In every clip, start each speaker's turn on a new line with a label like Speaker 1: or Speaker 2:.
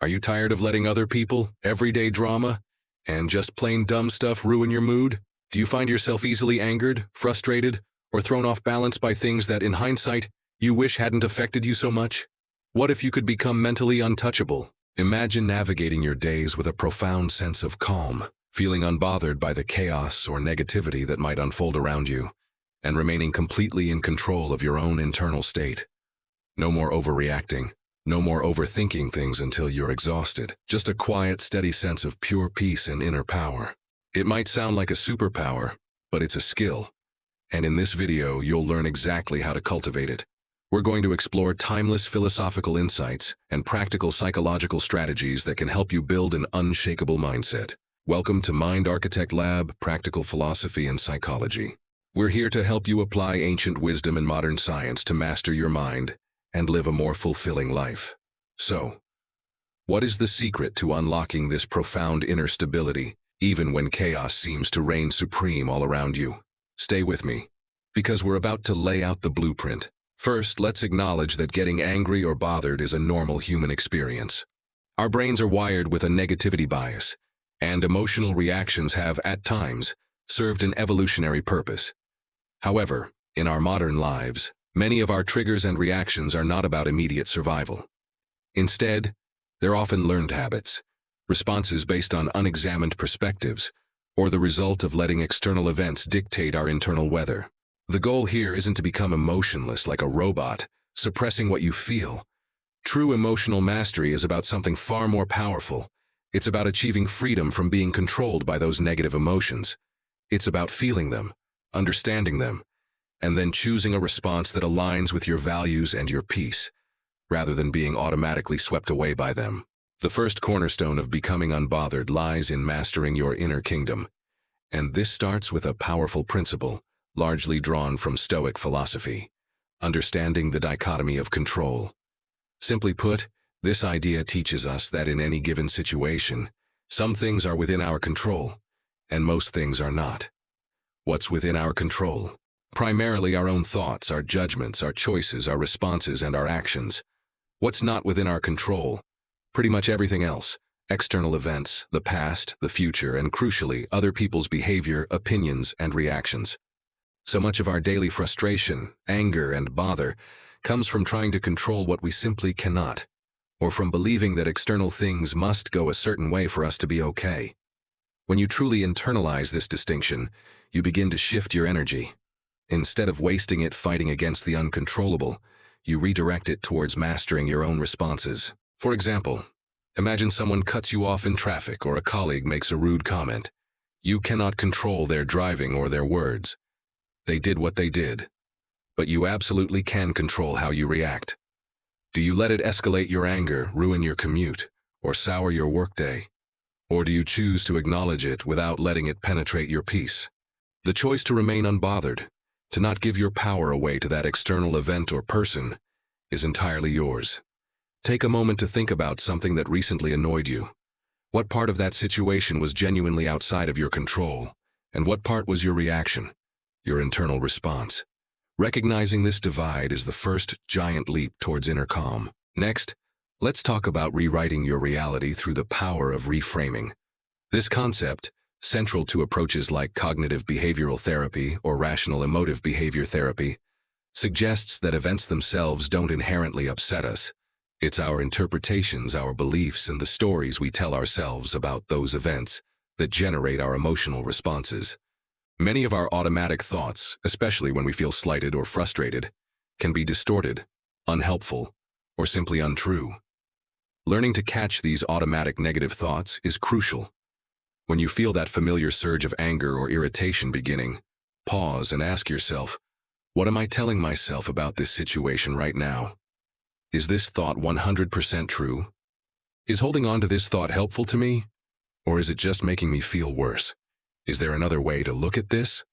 Speaker 1: Are you tired of letting other people, everyday drama, and just plain dumb stuff ruin your mood? Do you find yourself easily angered, frustrated, or thrown off balance by things that, in hindsight, you wish hadn't affected you so much? What if you could become mentally untouchable? Imagine navigating your days with a profound sense of calm, feeling unbothered by the chaos or negativity that might unfold around you, and remaining completely in control of your own internal state. No more overreacting. No more overthinking things until you're exhausted. Just a quiet, steady sense of pure peace and inner power. It might sound like a superpower, but it's a skill. And in this video, you'll learn exactly how to cultivate it. We're going to explore timeless philosophical insights and practical psychological strategies that can help you build an unshakable mindset. Welcome to Mind Architect Lab, Practical Philosophy and Psychology. We're here to help you apply ancient wisdom and modern science to master your mind and live a more fulfilling life. So, what is the secret to unlocking this profound inner stability, even when chaos seems to reign supreme all around you? Stay with me, because we're about to lay out the blueprint. First, let's acknowledge that getting angry or bothered is a normal human experience. Our brains are wired with a negativity bias, and emotional reactions have, at times, served an evolutionary purpose. However, in our modern lives, many of our triggers and reactions are not about immediate survival. Instead, they're often learned habits, responses based on unexamined perspectives, or the result of letting external events dictate our internal weather. The goal here isn't to become emotionless like a robot, suppressing what you feel. True emotional mastery is about something far more powerful. It's about achieving freedom from being controlled by those negative emotions. It's about feeling them, understanding them, and then choosing a response that aligns with your values and your peace, rather than being automatically swept away by them. The first cornerstone of becoming unbothered lies in mastering your inner kingdom, and this starts with a powerful principle, largely drawn from Stoic philosophy, understanding the dichotomy of control. Simply put, this idea teaches us that in any given situation, some things are within our control, and most things are not. What's within our control? Primarily our own thoughts, our judgments, our choices, our responses, and our actions. What's not within our control? Pretty much everything else. External events, the past, the future, and crucially, other people's behavior, opinions, and reactions. So much of our daily frustration, anger, and bother comes from trying to control what we simply cannot, or from believing that external things must go a certain way for us to be okay. When you truly internalize this distinction, you begin to shift your energy. Instead of wasting it fighting against the uncontrollable, you redirect it towards mastering your own responses. For example, imagine someone cuts you off in traffic or a colleague makes a rude comment. You cannot control their driving or their words. They did what they did. But you absolutely can control how you react. Do you let it escalate your anger, ruin your commute, or sour your workday? Or do you choose to acknowledge it without letting it penetrate your peace? The choice to remain unbothered, to not give your power away to that external event or person, is entirely yours. Take a moment to think about something that recently annoyed you. What part of that situation was genuinely outside of your control, and what part was your reaction, your internal response? Recognizing this divide is the first giant leap towards inner calm. Next, let's talk about rewriting your reality through the power of reframing. This concept, central to approaches like cognitive behavioral therapy or rational emotive behavior therapy, suggests that events themselves don't inherently upset us. It's our interpretations, our beliefs, and the stories we tell ourselves about those events that generate our emotional responses. Many of our automatic thoughts, especially when we feel slighted or frustrated, can be distorted, unhelpful, or simply untrue. Learning to catch these automatic negative thoughts is crucial. When you feel that familiar surge of anger or irritation beginning, pause and ask yourself, what am I telling myself about this situation right now? Is this thought 100% true? Is holding on to this thought helpful to me? Or is it just making me feel worse? Is there another way to look at this?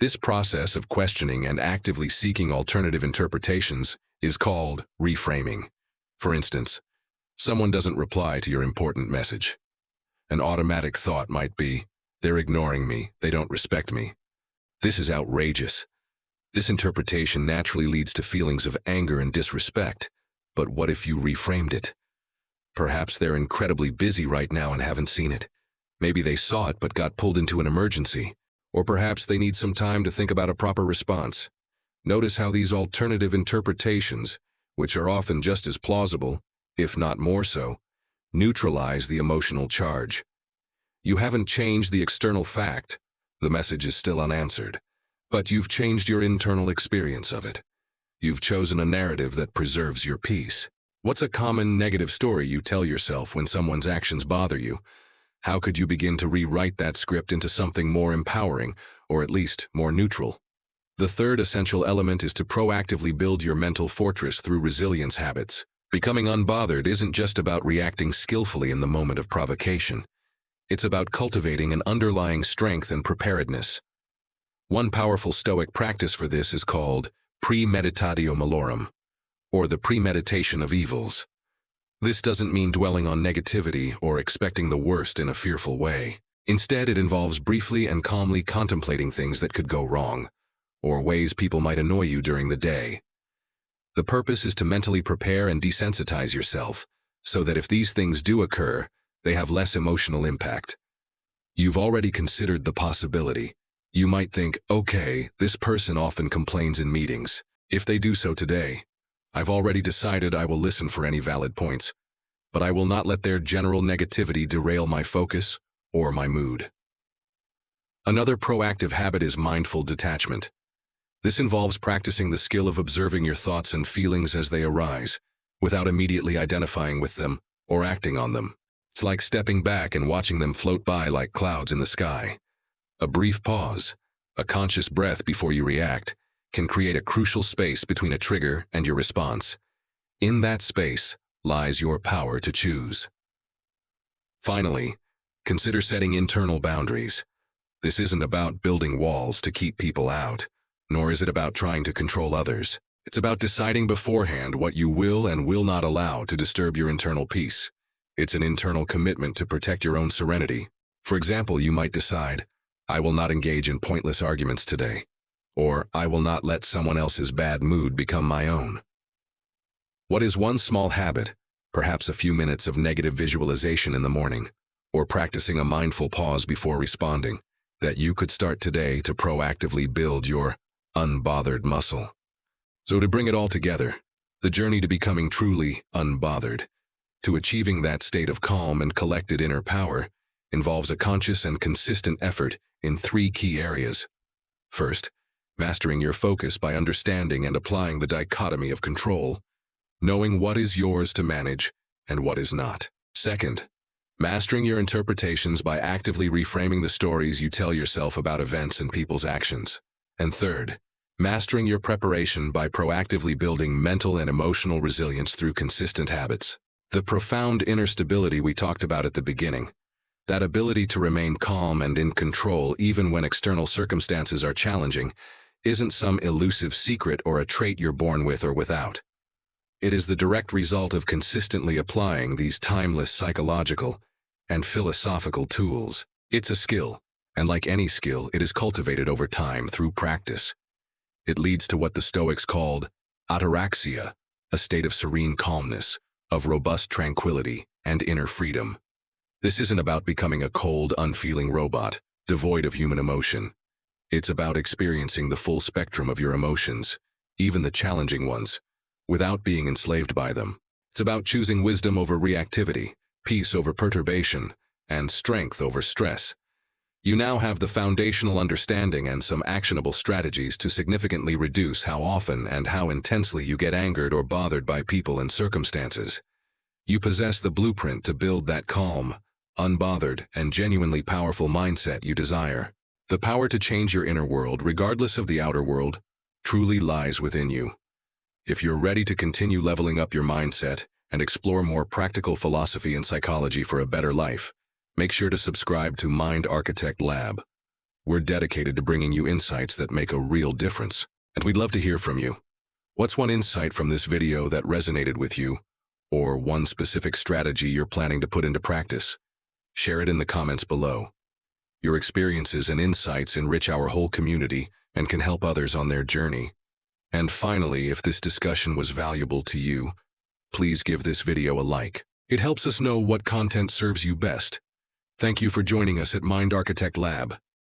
Speaker 1: This process of questioning and actively seeking alternative interpretations is called reframing. For instance, someone doesn't reply to your important message. An automatic thought might be, they're ignoring me, they don't respect me. This is outrageous. This interpretation naturally leads to feelings of anger and disrespect. But what if you reframed it? Perhaps they're incredibly busy right now and haven't seen it. Maybe they saw it but got pulled into an emergency. Or perhaps they need some time to think about a proper response. Notice how these alternative interpretations, which are often just as plausible, if not more so, neutralize the emotional charge. You haven't changed the external fact, the message is still unanswered, but you've changed your internal experience of it. You've chosen a narrative that preserves your peace. What's a common negative story you tell yourself when someone's actions bother you? How could you begin to rewrite that script into something more empowering, or at least more neutral? The third essential element is to proactively build your mental fortress through resilience habits. Becoming unbothered isn't just about reacting skillfully in the moment of provocation. It's about cultivating an underlying strength and preparedness. One powerful Stoic practice for this is called premeditatio malorum, or the premeditation of evils. This doesn't mean dwelling on negativity or expecting the worst in a fearful way. Instead, it involves briefly and calmly contemplating things that could go wrong, or ways people might annoy you during the day. The purpose is to mentally prepare and desensitize yourself, so that if these things do occur, they have less emotional impact. You've already considered the possibility. You might think, okay, this person often complains in meetings. If they do so today, I've already decided I will listen for any valid points, but I will not let their general negativity derail my focus or my mood. Another proactive habit is mindful detachment. This involves practicing the skill of observing your thoughts and feelings as they arise, without immediately identifying with them or acting on them. It's like stepping back and watching them float by like clouds in the sky. A brief pause, a conscious breath before you react, can create a crucial space between a trigger and your response. In that space lies your power to choose. Finally, consider setting internal boundaries. This isn't about building walls to keep people out, nor is it about trying to control others. It's about deciding beforehand what you will and will not allow to disturb your internal peace. It's an internal commitment to protect your own serenity. For example, you might decide, I will not engage in pointless arguments today, or I will not let someone else's bad mood become my own. What is one small habit, perhaps a few minutes of negative visualization in the morning, or practicing a mindful pause before responding, that you could start today to proactively build your unbothered muscle? So to bring it all together, the journey to becoming truly unbothered, to achieving that state of calm and collected inner power, involves a conscious and consistent effort in 3 key areas. First, mastering your focus by understanding and applying the dichotomy of control, knowing what is yours to manage and what is not. Second, mastering your interpretations by actively reframing the stories you tell yourself about events and people's actions. And third, mastering your preparation by proactively building mental and emotional resilience through consistent habits. The profound inner stability we talked about at the beginning, that ability to remain calm and in control even when external circumstances are challenging, isn't some elusive secret or a trait you're born with or without. It is the direct result of consistently applying these timeless psychological and philosophical tools. It's a skill, and like any skill, it is cultivated over time through practice. It leads to what the Stoics called ataraxia, a state of serene calmness, of robust tranquility and inner freedom. This isn't about becoming a cold, unfeeling robot, devoid of human emotion. It's about experiencing the full spectrum of your emotions, even the challenging ones, without being enslaved by them. It's about choosing wisdom over reactivity, peace over perturbation, and strength over stress. You now have the foundational understanding and some actionable strategies to significantly reduce how often and how intensely you get angered or bothered by people and circumstances. You possess the blueprint to build that calm, unbothered, and genuinely powerful mindset you desire. The power to change your inner world, regardless of the outer world, truly lies within you. If you're ready to continue leveling up your mindset and explore more practical philosophy and psychology for a better life, make sure to subscribe to Mind Architect Lab. We're dedicated to bringing you insights that make a real difference, and we'd love to hear from you. What's one insight from this video that resonated with you, or one specific strategy you're planning to put into practice? Share it in the comments below. Your experiences and insights enrich our whole community and can help others on their journey. And finally, if this discussion was valuable to you, please give this video a like. It helps us know what content serves you best. Thank you for joining us at Mind Architect Lab.